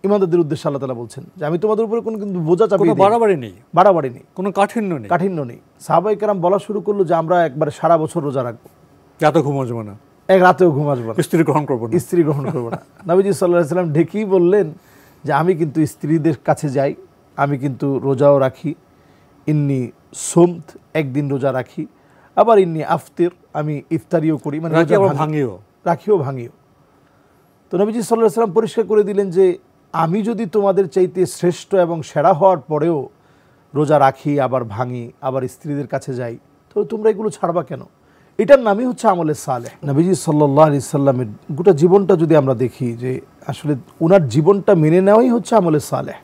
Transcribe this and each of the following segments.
ইমানদারদের উদ্দেশ্যে আল্লাহ তাআলা বলছেন যে আমি তোমাদের উপরে কোনো কিন্তু বোঝা চাপিয়ে কোনো দিইনি, বাড়াবাড়ি নেই, কোনো কাঠিন্য নেই। সাহাবায়ে কেরাম বলা শুরু করলো যে আমরা একবারে সারা বছর রোজা রাখবো, রাতে ঘুম আসবে না, এক রাতেও ঘুম আসবে না, স্ত্রী গ্রহণ করবো না। নবীজি সাল্লাল্লাহু আলাইহি ওয়াসাল্লাম ঢেকেই বললেন যে আমি কিন্তু স্ত্রীদের কাছে যাই, আমি কিন্তু রোজাও রাখি, ইন্নি সুমত, একদিন রোজা রাখি, আবার ইন্নি আফতির, আমি ইফতারিও করি, মানে রাখিও ভাঙিও। তো নবীজি সাল্লাল্লাহু আলাইহি ওয়াসাল্লাম পরিষ্কার করে দিলেন যে আমি যদি তোমাদের চাইতে শ্রেষ্ঠ এবং সেরা হওয়ার পরেও রোজা রাখি, আবার ভাঙি, আবার স্ত্রীদের কাছে যাই, তো তোমরা এগুলো ছাড়বা কেন? এটার নামই হচ্ছে আমলে সালেহ। নবীজি সাল্লাল্লাহু আলাইহি সাল্লামের গোটা জীবনটা যদি আমরা দেখি যে আসলে ওনার জীবনটা মেনে নেওয়াই হচ্ছে আমলে সালেহ,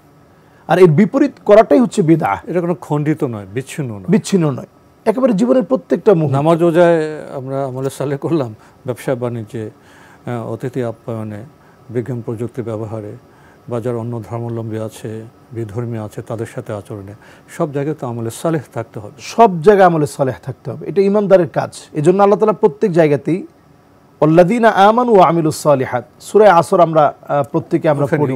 আর এর বিপরীত করাটাই হচ্ছে বিদআহ। এটা কোনো খণ্ডিত নয়, বিচ্ছিন্ন নয়, একেবারে জীবনের প্রত্যেকটা মুহূর্ত। নামাজ রোজায় আমরা আমলে সালেহ করলাম, ব্যবসা বাণিজ্যে, অতিথি আপ্যায়নে, বিজ্ঞান প্রযুক্তি ব্যবহারে, বা যারা অন্য ধর্মাবলম্বী আছে, বিধর্মী আছে, তাদের সাথে আচরণে, সব জায়গায় তো আমলে সালেহ থাকতে হবে, সব জায়গায় আমলে সালেহ থাকতে হবে। এটা ইমানদারের কাজ। এজন্য আল্লাহ তাআলা প্রত্যেক জায়গাতেই আল্লাযীনা আমানু ওয়া আমিলুস সালিহাত, সূরা আসর আমরা প্রত্যেকে আমরা পড়ি,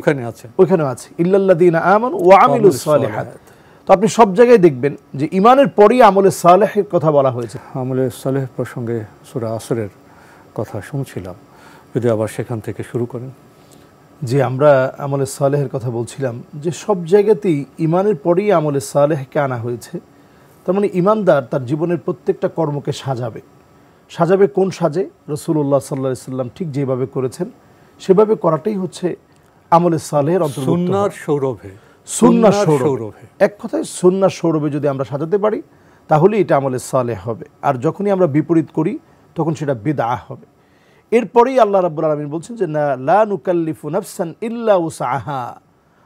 ওখানে আছে ইল্লাল্লাযীনা আমানু ওয়া আমিলুস সালিহাত। তো আপনি সব জায়গায় দেখবেন যে ঈমানের পরেই আমলে সালেহের কথা বলা হয়েছে। আমলে সালেহ প্রসঙ্গে সূরা আসরের কথা শুনছিলাম, যদি আবার সেখান থেকে শুরু করেন। যে আমরা আমলে সালেহের কথা বলছিলাম যে সব জায়গাতেই ঈমানের পরেই আমলে সালেহকে আনা হয়েছে। তার মানে ঈমানদার তার জীবনের প্রত্যেকটা কর্মকে সাজাবে কোন সাজে? রাসূলুল্লাহ সাল্লাল্লাহু আলাইহি সাল্লাম ঠিক যেভাবে করেছেন সেভাবে করাটাই হচ্ছে আমলে সালেহের অন্তর্ভুক্ত। সুন্নাহ সৌরভে, এক কথায় সুন্নাহ সৌরভে যদি আমরা সাজাতে পারি তাহলে এটা আমলে সালেহ হবে। আর যখনই আমরা বিপরীত করি তখন সেটা বিদআহ হবে। এরপরেই আল্লাহ রাব্বুল আলামিন বলছেন যে লা নুকাল্লিফু নাফসান ইল্লা উসআহা,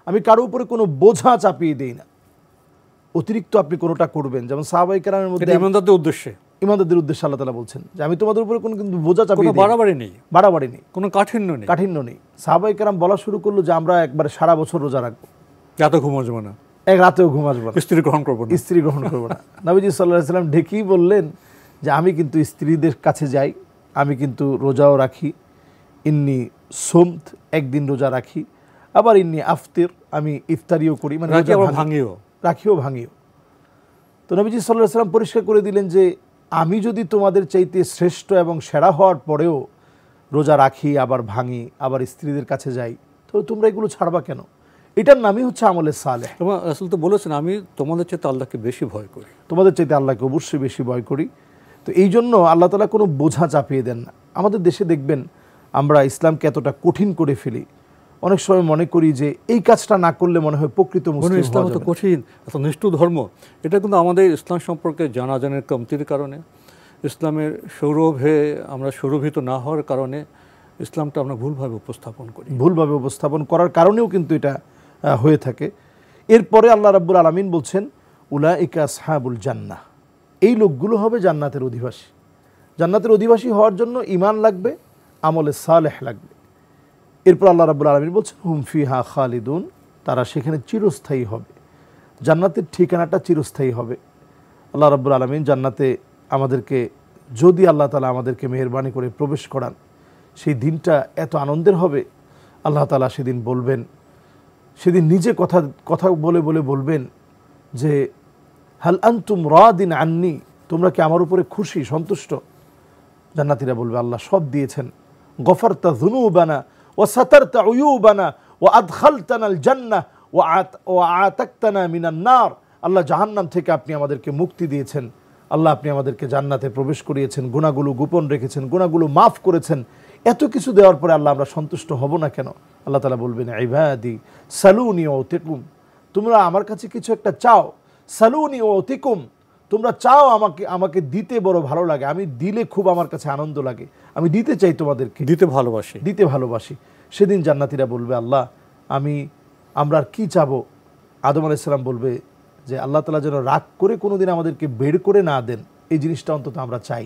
আমি কারো উপরে কোনো বোঝা চাপিয়ে দেই না। অতিরিক্ত আপনি কোনোটা করবেন, যেমন সাহাবায়ে কেরামের মধ্যে ইমানদারদের উদ্দেশ্যে আল্লাহ তাআলা বলছেন যে আমি তোমাদের উপরে কোনো কিন্তু বোঝা চাপিয়ে দিই, বাড়াবাড়ি নেই, কোনো কাঠিন্য নেই। সাহাবায়ে কেরাম বলা শুরু করলো যে আমরা একবারে সারা বছর রোজা রাখবো, রাতে ঘুম আসবে না, এক রাতেও ঘুম আসবে না, স্ত্রী গ্রহণ করবো না। নবীজি সাল্লাল্লাহু আলাইহি ওয়াসাল্লাম ঢেকেই বললেন যে আমি কিন্তু স্ত্রীদের কাছে যাই, আমি কিন্তু রোজাও রাখি, ইন্নি সুমত, একদিন রোজা রাখি, আবার ইন্নি আফতির, আমি ইফতারিও করি, মানে রাখিও ভাঙিও। তো নবীজি সাল্লাল্লাহু আলাইহি ওয়াসাল্লাম পরিষ্কার করে দিলেন যে আমি যদি তোমাদের চাইতে শ্রেষ্ঠ এবং সেরা হওয়ার পরেও রোজা রাখি, আবার ভাঙি, আবার স্ত্রীদের কাছে যাই, তো তোমরা এগুলো ছাড়বা কেন? এটার নামই হচ্ছে আমলে সালেহ। রাসূল তো বলেছেন আমি তোমাদের চাইতে আল্লাহকে বেশি ভয় করি, তোমাদের চাইতে আল্লাহকে অবশ্যই বেশি ভয় করি। তো এই জন্য আল্লাহ তাআলা কোনো বোঝা চাপিয়ে দেন না। আমাদের দেশে দেখবেন আমরা ইসলামকে এতটা কঠিন করে ফেলি, অনেক সময় মনে করি যে এই কাজটা না করলে মনে হয় প্রকৃত মুসলিম। ইসলাম এত কঠিন, এত নিষ্ঠুর ধর্ম, এটা কিন্তু আমাদের ইসলাম সম্পর্কে জানাজানের কমতির কারণে, ইসলামের সৌরভে আমরা সৌরভিত না হওয়ার কারণে ইসলামটা আমরা ভুলভাবে উপস্থাপন করার কারণেও কিন্তু এটা হয়ে থাকে। এরপরে আল্লাহ রাব্বুল আলামিন বলছেন উলাইকা আসহাবুল জান্নাহ, এই লোকগুলো হবে জান্নাতের অধিবাসী। জান্নাতের অধিবাসী হওয়ার জন্য ঈমান লাগবে, আমলে সালেহ লাগবে। এরপর আল্লাহ রাব্বুল আলামিন বলছেন হুম ফিহা খালিদুন, তারা সেখানে চিরস্থায়ী হবে। জান্নাতের ঠিকানাটা চিরস্থায়ী হবে। আল্লাহ রাব্বুল আলামিন জান্নাতে আমাদেরকে, যদি আল্লাহ তাআলা আমাদেরকে মেহেরবানি করে প্রবেশ করান, সেই দিনটা এত আনন্দের হবে। আল্লাহ তাআলা সেদিন বলবেন, সেদিন নিজে কথা বলে বলবেন যে হাল আনতুম রাদিন আন্নি, তোমরা কি আমার উপরে খুশি, সন্তুষ্ট? জান্নাতীরা বলবে আল্লাহ সব দিয়েছেন, গফারতা যুনুবানা ওয়া সাতারতা উয়ুবানা ওয়া আদখালতানাল জান্নাহ ওয়া আতাকতানা মিনান নার, আল্লাহ জাহান্নাম থেকে আপনি আমাদেরকে মুক্তি দিয়েছেন, আল্লাহ আপনি আমাদেরকে জান্নাতে প্রবেশ করিয়েছেন, গুনাহগুলো গোপন রেখেছেন, গুনাহগুলো মাফ করেছেন। এত কিছু দেওয়ার পরে আল্লাহ আমরা সন্তুষ্ট হব না কেন? আল্লাহ তাআলা বলবেন ইবাদি সালুনি ওয়া উতিকুম, তোমরা আমার কাছে কিছু একটা চাও, সালুনি ওয়া উতিকুম, তোমরা চাও, আমাকে দিতে বড় ভালো লাগে, আমি দিলে খুব আমার কাছে আনন্দ লাগে, আমি দিতে চাই তোমাদেরকে, দিতে ভালোবাসি। সেদিন জান্নাতীরা বলবে আল্লাহ আমরা আর কি চাবো? আদম আলাইহিস সালাম বলবে যে আল্লাহ তাআলা যেন রাগ করে কোনোদিন আমাদেরকে বের করে না দেন, এই জিনিসটা অন্তত আমরা চাই।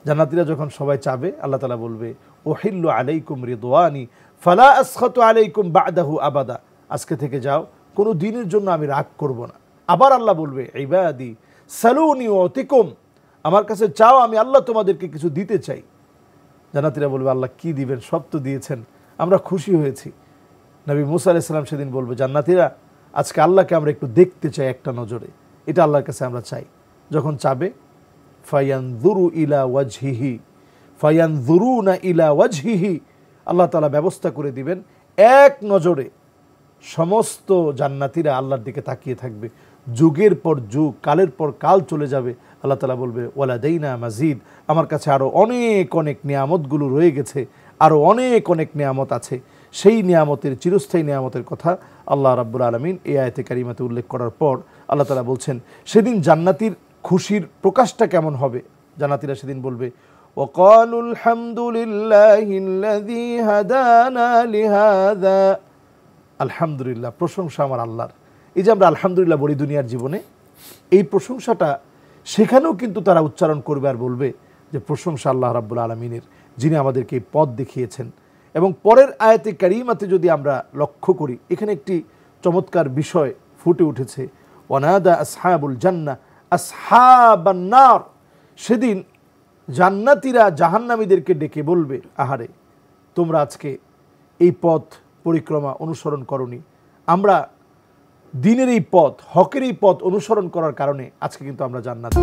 জান্নাতীরা যখন সবাই চাবে, আল্লাহ তাআলা বলবে উহিল্লু আলাইকুম রিদওয়ানি ফালা আসখাতু আলাইকুম বা'দাহু আবাদা, আজকে থেকে যাও, কোনো দিনের জন্য আমি রাগ করব না। আবার আল্লাহ বলবে ইবাদি সালুনি ওয়া উতিকুম, আমার কাছে চাও, আমি আল্লাহ তোমাদেরকে কিছু দিতে চাই। জান্নাতীরা বলবে আল্লাহ কি দিবেন, সব তো দিয়েছেন, আমরা খুশি হয়েছি। নবী মুসা আলাইহিস সালাম সেদিন বলবে, জান্নাতীরা আজকে আল্লাহকে আমরা একটু দেখতে চাই একটা নজরে, এটা আল্লাহর কাছে আমরা চাই। যখন চাবে, ফায়ানযুরু ইলা ওয়াজহিহি ফায়ানযুরুনা ইলা ওয়াজহিহি, আল্লাহ তাআলা ব্যবস্থা করে দিবেন, এক নজরে সমস্ত জান্নাতীরা আল্লাহর দিকে তাকিয়ে থাকবে। যুগের পর যুগ, কালের পর কাল চলে যাবে, আল্লাহ তাআলা বলবে ওয়ালাদাইনা মাজিদ, আমার কাছে আরও অনেক অনেক নিয়ামতগুলো রয়ে গেছে, আরও অনেক অনেক নিয়ামত আছে। সেই নিয়ামতের, চিরস্থায়ী নিয়ামতের কথা আল্লাহ রাব্বুল আলামিন এই আয়াতে কারিমাতে উল্লেখ করার পর আল্লাহ তাআলা বলছেন, সেদিন জান্নাতীর খুশির প্রকাশটা কেমন হবে। জান্নাতীরা সেদিন বলবে, ওয়াকালু আলহামদুলিল্লাহিল্লাযী হাদানা লিহাযা, আলহামদুলিল্লাহ, প্রশংসা আমার আল্লাহর। এই যে আমরা আলহামদুলিল্লাহ বলি দুনিয়ার জীবনে, এই প্রশংসাটা সেখানেও কিন্তু তারা উচ্চারণ করবে আর বলবে যে প্রশংসা আল্লাহ রাব্বুল আলামিনের, যিনি আমাদেরকে এই পথ দেখিয়েছেন। এবং পরের আয়াতে কারিমাতে যদি আমরা লক্ষ্য করি, এখানে একটি চমৎকার বিষয় ফুটে উঠেছে, ওয়ানাদা আসহাবুল জান্নাহ আসহাবান নার, সেদিন জান্নাতীরা জাহান্নামীদেরকে ডেকে বলবে, আহারে তোমরা আজকে এই পথ পরিক্রমা অনুসরণ করনি, আমরা দিনের এই পথ, হকের এই পথ অনুসরণ করার কারণে আজকে কিন্তু আমরা জান্নাতে